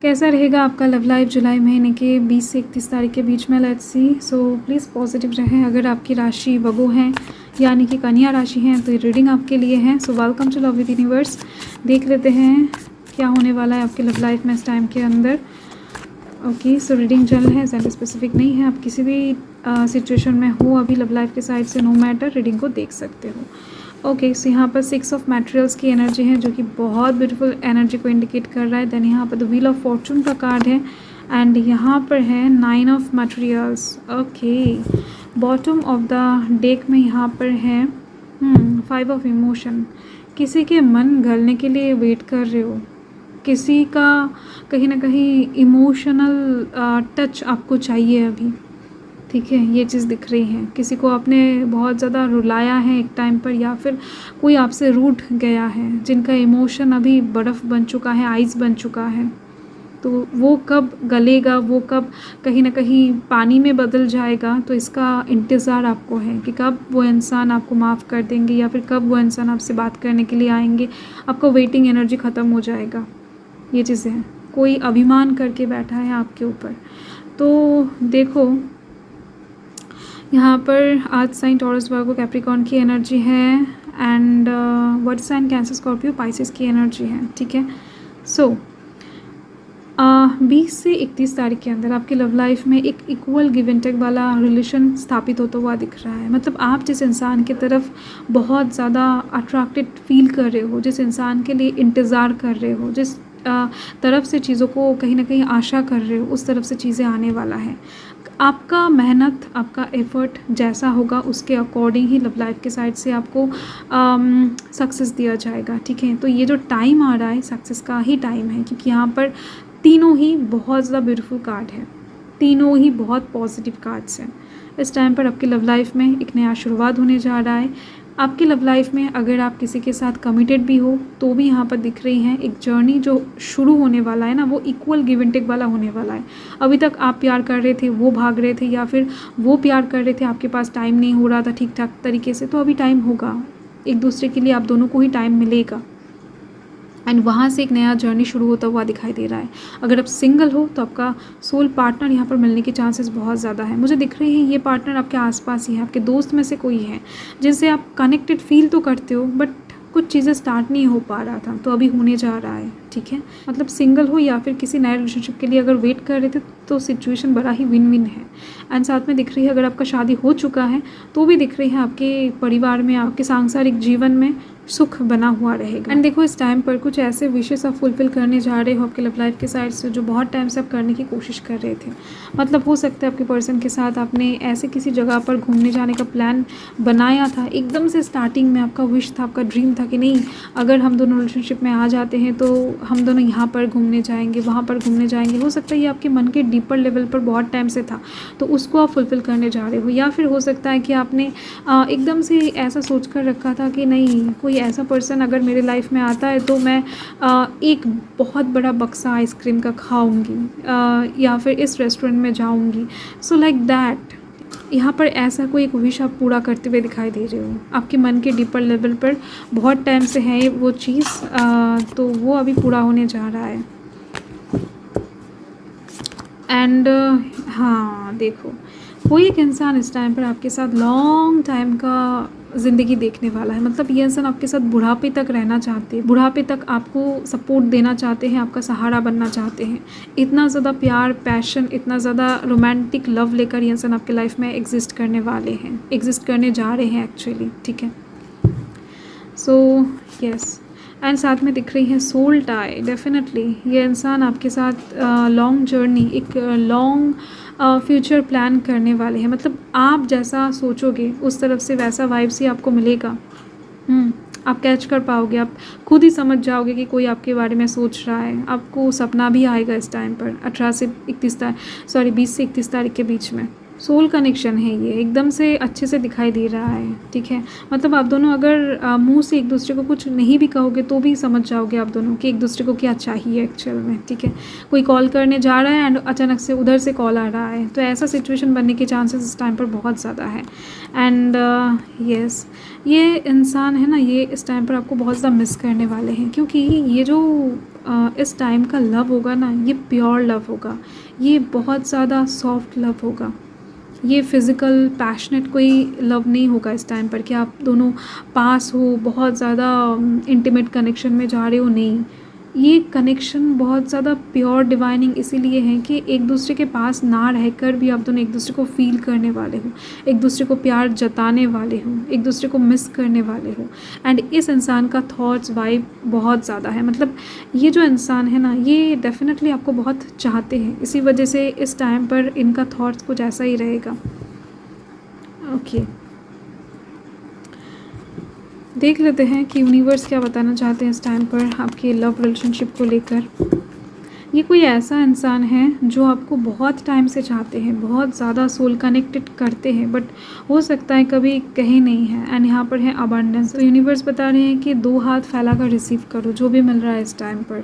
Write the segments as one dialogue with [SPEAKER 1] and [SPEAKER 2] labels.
[SPEAKER 1] कैसा रहेगा आपका लव लाइफ जुलाई महीने के 20 से 31 तारीख के बीच में? Let's see. So please positive रहें। अगर आपकी राशि वगो हैं यानी कि कन्या राशि हैं तो ये रीडिंग आपके लिए है। So welcome to love with universe. देख लेते हैं क्या होने वाला है आपके लव लाइफ में इस टाइम के अंदर। ओके, सो रीडिंग जनरल है, जेंडर स्पेसिफिक नहीं है। आप किसी भी सिचुएशन में हो अभी लव लाइफ के साइड से, नो मैटर, रीडिंग को देख सकते हो। ओके, सो यहाँ पर 6 ऑफ मटेरियल्स की एनर्जी है जो कि बहुत ब्यूटीफुल एनर्जी को इंडिकेट कर रहा है। देन यहाँ पर द व्हील ऑफ फॉर्चून का कार्ड है एंड यहाँ पर है 9 of materials. Okay, bottom of the deck में यहाँ पर है 5 ऑफ इमोशन। किसी के मन गलने के लिए वेट कर रहे हो, किसी का कहीं ना कहीं इमोशनल टच आपको चाहिए अभी, ठीक है, ये चीज़ दिख रही है। किसी को आपने बहुत ज़्यादा रुलाया है एक टाइम पर, या फिर कोई आपसे रूठ गया है जिनका इमोशन अभी बर्फ़ बन चुका है, आइस बन चुका है। तो वो कब गलेगा, वो कब कहीं ना कहीं पानी में बदल जाएगा, तो इसका इंतज़ार आपको है कि कब वो इंसान आपको माफ़ कर देंगे या फिर कब वो इंसान आपसे बात करने के लिए आएंगे। आपका वेटिंग एनर्जी ख़त्म हो जाएगा। ये चीज़ें हैं, कोई अभिमान करके बैठा है आपके ऊपर। तो देखो यहाँ पर आज साइन टॉरस वर्गो कैप्रिकॉर्न की एनर्जी है एंड वर्ड साइन कैंसर स्कॉर्पियो पाइसेस की एनर्जी है, ठीक है। सो 20 से 31 तारीख के अंदर आपकी लव लाइफ में एक इक्वल गिव एंड टेक वाला रिलेशन स्थापित होता हुआ दिख रहा है। मतलब आप जिस इंसान की तरफ बहुत ज़्यादा अट्रैक्टेड फील कर रहे हो, जिस इंसान के लिए इंतज़ार कर रहे हो, जिस तरफ से चीज़ों को कहीं ना कहीं आशा कर रहे हो, उस तरफ से चीज़ें आने वाला है। आपका मेहनत, आपका एफर्ट जैसा होगा उसके अकॉर्डिंग ही लव लाइफ के साइड से आपको सक्सेस दिया जाएगा, ठीक है। तो ये जो टाइम आ रहा है सक्सेस का ही टाइम है, क्योंकि यहाँ पर तीनों ही बहुत ज़्यादा ब्यूटीफुल कार्ड है, तीनों ही बहुत पॉजिटिव कार्ड्स हैं। इस टाइम पर आपकी लव लाइफ में एक नया शुरुआत होने जा रहा है। आपकी लव लाइफ में अगर आप किसी के साथ कमिटेड भी हो तो भी यहाँ पर दिख रही हैं एक जर्नी जो शुरू होने वाला है ना, वो इक्वल गिव एंड टेक वाला होने वाला है। अभी तक आप प्यार कर रहे थे, वो भाग रहे थे, या फिर वो प्यार कर रहे थे, आपके पास टाइम नहीं हो रहा था ठीक ठाक तरीके से, तो अभी टाइम होगा, एक दूसरे के लिए आप दोनों को ही टाइम मिलेगा एंड वहाँ से एक नया जर्नी शुरू होता हुआ दिखाई दे रहा है। अगर आप सिंगल हो तो आपका सोल पार्टनर यहाँ पर मिलने के चांसेस बहुत ज़्यादा है। मुझे दिख रहे हैं ये पार्टनर आपके आसपास ही है, आपके दोस्त में से कोई है जिनसे आप कनेक्टेड फील तो करते हो, बट कुछ चीज़ें स्टार्ट नहीं हो पा रहा था, तो अभी होने जा रहा है, ठीक है। मतलब सिंगल हो या फिर किसी नए रिलेशनशिप के लिए अगर वेट कर रहे थे तो सिचुएशन बड़ा ही विन विन है। एंड साथ में दिख रही है अगर आपका शादी हो चुका है तो भी दिख रही है आपके परिवार में, आपके सांसारिक जीवन में सुख बना हुआ रहेगा। एंड देखो इस टाइम पर कुछ ऐसे विशेष आप फुलफिल करने जा रहे हो आपके लव लाइफ के साइड से जो बहुत टाइम से आप करने की कोशिश कर रहे थे। मतलब हो सकता है आपके पर्सन के साथ आपने ऐसे किसी जगह पर घूमने जाने का प्लान बनाया था, एकदम से स्टार्टिंग में आपका विश था, आपका ड्रीम था कि नहीं अगर हम दोनों रिलेशनशिप में आ जाते हैं तो हम दोनों यहाँ पर घूमने जाएंगे, वहाँ पर घूमने जाएंगे। हो सकता है ये आपके मन के डीपर लेवल पर बहुत टाइम से था, तो उसको आप फुलफिल करने जा रहे हो। या फिर हो सकता है कि आपने एकदम से ऐसा सोच कर रखा था कि नहीं कोई ऐसा पर्सन अगर मेरे लाइफ में आता है तो मैं एक बहुत बड़ा बक्सा आइसक्रीम का खाऊंगी या फिर इस रेस्टोरेंट में जाऊंगी। सो लाइक दैट यहाँ पर ऐसा कोई एक विश आप पूरा करते हुए दिखाई दे रहे हो। आपके मन के डीपर लेवल पर बहुत टाइम से है वो चीज़, तो वो अभी पूरा होने जा रहा है। एंड हाँ देखो कोई एक इंसान इस टाइम पर आपके साथ लॉन्ग टाइम का ज़िंदगी देखने वाला है। मतलब ये इंसान आपके साथ बुढ़ापे तक रहना चाहते हैं, बुढ़ापे तक आपको सपोर्ट देना चाहते हैं, आपका सहारा बनना चाहते हैं। इतना ज़्यादा प्यार, पैशन, इतना ज़्यादा रोमांटिक लव लेकर ये इंसान आपके लाइफ में एग्जिस्ट करने वाले हैं, एग्जिस्ट करने जा रहे हैं एक्चुअली, ठीक है। सो यस, एंड साथ में दिख रही है सोल टाई। डेफिनेटली ये इंसान आपके साथ लॉन्ग जर्नी, एक लॉन्ग फ्यूचर प्लान करने वाले हैं। मतलब आप जैसा सोचोगे उस तरफ से वैसा वाइब्स ही आपको मिलेगा। आप कैच कर पाओगे, आप खुद ही समझ जाओगे कि कोई आपके बारे में सोच रहा है। आपको सपना भी आएगा इस टाइम पर 20 से 31 तारीख के बीच में। सोल कनेक्शन है ये, एकदम से अच्छे से दिखाई दे रहा है, ठीक है। मतलब आप दोनों अगर मुंह से एक दूसरे को कुछ नहीं भी कहोगे तो भी समझ जाओगे आप दोनों कि एक दूसरे को क्या चाहिए एक्चुअल में, ठीक है। कोई कॉल करने जा रहा है एंड अचानक से उधर से कॉल आ रहा है, तो ऐसा सिचुएशन बनने के चांसेस इस टाइम पर बहुत ज़्यादा है। एंड यस, ये इंसान है ना, ये इस टाइम पर आपको बहुत ज़्यादा मिस करने वाले हैं, क्योंकि ये जो इस टाइम का लव होगा ना, ये प्योर लव होगा, ये बहुत ज़्यादा सॉफ्ट लव होगा, ये फिज़िकल पैशनेट कोई लव नहीं होगा इस टाइम पर कि आप दोनों पास हो, बहुत ज़्यादा इंटीमेट कनेक्शन में जा रहे हो, नहीं। ये कनेक्शन बहुत ज़्यादा प्योर डिवाइनिंग इसीलिए है कि एक दूसरे के पास ना रहकर भी आप दोनों एक दूसरे को फ़ील करने वाले हो, एक दूसरे को प्यार जताने वाले हो, एक दूसरे को मिस करने वाले हो। एंड इस इंसान का थॉट्स वाइब बहुत ज़्यादा है, मतलब ये जो इंसान है ना, ये डेफिनेटली आपको बहुत चाहते हैं, इसी वजह से इस टाइम पर इनका थॉट्स कुछ ऐसा ही रहेगा। ओके, देख लेते हैं कि यूनिवर्स क्या बताना चाहते हैं इस टाइम पर आपके लव रिलेशनशिप को लेकर। ये कोई ऐसा इंसान है जो आपको बहुत टाइम से चाहते हैं, बहुत ज़्यादा सोल कनेक्टेड करते हैं, बट हो सकता है कभी कहीं नहीं है। एंड यहाँ पर है अबंडेंस। तो यूनिवर्स बता रहे हैं कि 2 हाथ फैलाकर रिसीव करो जो भी मिल रहा है इस टाइम पर,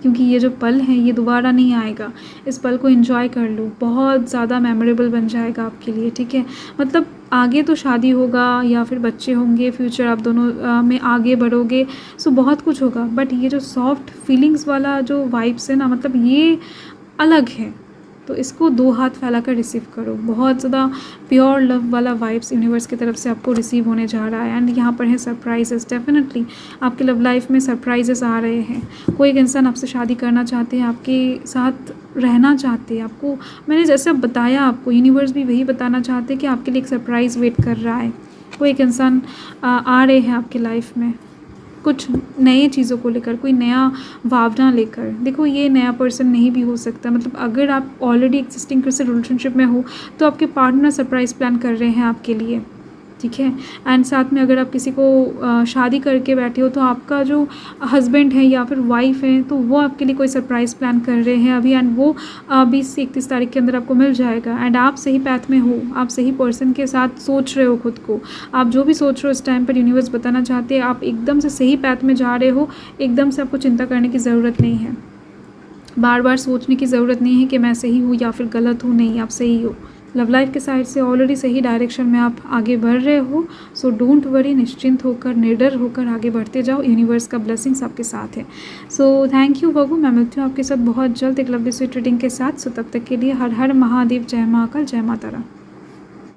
[SPEAKER 1] क्योंकि ये जो पल है ये दोबारा नहीं आएगा। इस पल को एंजॉय कर लो, बहुत ज़्यादा मेमोरेबल बन जाएगा आपके लिए, ठीक है। मतलब आगे तो शादी होगा या फिर बच्चे होंगे, फ्यूचर आप दोनों में आगे बढ़ोगे, सो बहुत कुछ होगा, बट ये जो सॉफ्ट फीलिंग्स वाला जो वाइब्स है ना, मतलब ये अलग है। तो इसको 2 हाथ फैलाकर रिसीव करो, बहुत ज़्यादा प्योर लव वाला वाइब्स यूनिवर्स की तरफ से आपको रिसीव होने जा रहा है। एंड यहाँ पर है सरप्राइजेस, डेफिनेटली आपके लव लाइफ में सरप्राइजेस आ रहे हैं। कोई एक इंसान आपसे शादी करना चाहते हैं, आपके साथ रहना चाहते हैं, आपको मैंने जैसे अब बताया, आपको यूनिवर्स भी वही बताना चाहते हैं कि आपके लिए एक सरप्राइज़ वेट कर रहा है। कोई एक इंसान आ रहे हैं आपके लाइफ में कुछ नए चीज़ों को लेकर, कोई नया भावना लेकर। देखो, ये नया पर्सन नहीं भी हो सकता, मतलब अगर आप ऑलरेडी एग्जिस्टिंग किसी रिलेशनशिप में हो तो आपके पार्टनर सरप्राइज़ प्लान कर रहे हैं आपके लिए, ठीक है। एंड साथ में अगर आप किसी को शादी करके बैठे हो तो आपका जो हस्बैंड है या फिर वाइफ है तो वो आपके लिए कोई सरप्राइज़ प्लान कर रहे हैं अभी, एंड वो 20 से 31 तारीख के अंदर आपको मिल जाएगा। एंड आप सही पैथ में हो, आप सही पर्सन के साथ सोच रहे हो खुद को, आप जो भी सोच रहे हो इस टाइम पर यूनिवर्स बताना चाहते हैं आप एकदम से सही पैथ में जा रहे हो। एकदम से आपको चिंता करने की ज़रूरत नहीं है, बार बार सोचने की ज़रूरत नहीं है कि मैं सही हूँ या फिर गलत हूँ, नहीं, आप सही हो। लव लाइफ के साइड से ऑलरेडी सही डायरेक्शन में आप आगे बढ़ रहे हो। सो डोंट वरी, निश्चिंत होकर, निडर होकर आगे बढ़ते जाओ, यूनिवर्स का ब्लेसिंग्स आपके साथ है। सो थैंक यू वगु, मैं मिलती हूँ आपके साथ बहुत जल्द एक लवली स्वीट रीडिंग के साथ। सो तब तक के लिए हर हर महादेव, जय महाकाल, जय माता रानी।